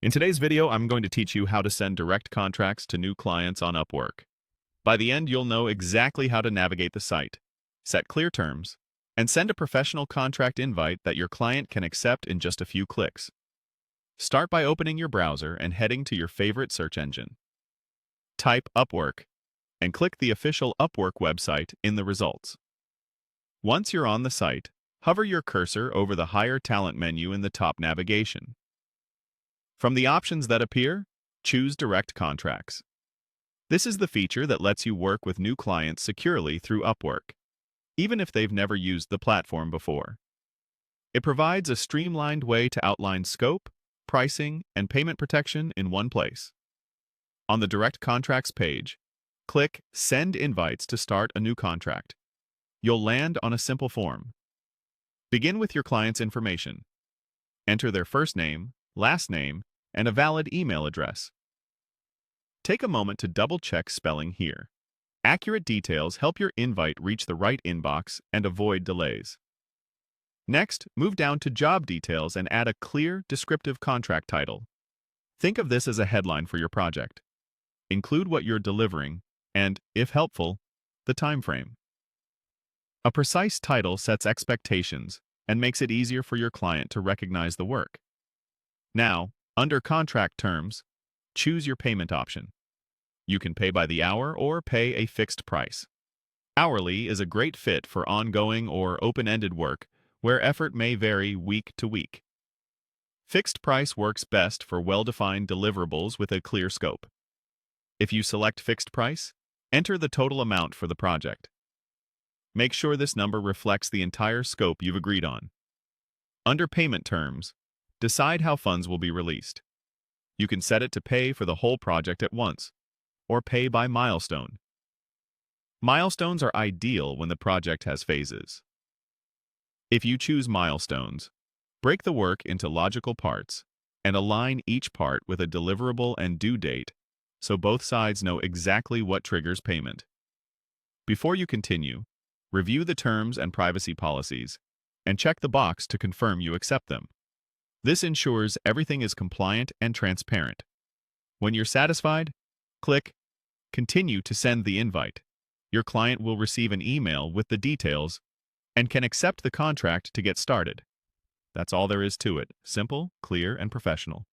In today's video, I'm going to teach you how to send direct contracts to new clients on Upwork. By the end, you'll know exactly how to navigate the site, set clear terms, and send a professional contract invite that your client can accept in just a few clicks. Start by opening your browser and heading to your favorite search engine. Type Upwork and click the official Upwork website in the results. Once you're on the site, hover your cursor over the Hire Talent menu in the top navigation. From the options that appear, choose Direct Contracts. This is the feature that lets you work with new clients securely through Upwork, even if they've never used the platform before. It provides a streamlined way to outline scope, pricing, and payment protection in one place. On the Direct Contracts page, click Send Invites to start a new contract. You'll land on a simple form. Begin with your client's information. Enter their first name, last name, and a valid email address. Take a moment to double-check spelling here. Accurate details help your invite reach the right inbox and avoid delays. Next, move down to Job Details and add a clear, descriptive contract title. Think of this as a headline for your project. Include what you're delivering and, if helpful, the time frame. A precise title sets expectations and makes it easier for your client to recognize the work. Now, under Contract Terms, choose your payment option. You can pay by the hour or pay a fixed price. Hourly is a great fit for ongoing or open-ended work where effort may vary week to week. Fixed price works best for well-defined deliverables with a clear scope. If you select fixed price, enter the total amount for the project. Make sure this number reflects the entire scope you've agreed on. Under Payment Terms, decide how funds will be released. You can set it to pay for the whole project at once, or pay by milestone. Milestones are ideal when the project has phases. If you choose milestones, break the work into logical parts and align each part with a deliverable and due date so both sides know exactly what triggers payment. Before you continue, review the terms and privacy policies and check the box to confirm you accept them. This ensures everything is compliant and transparent. When you're satisfied, click Continue to send the invite. Your client will receive an email with the details and can accept the contract to get started. That's all there is to it. Simple, clear, and professional.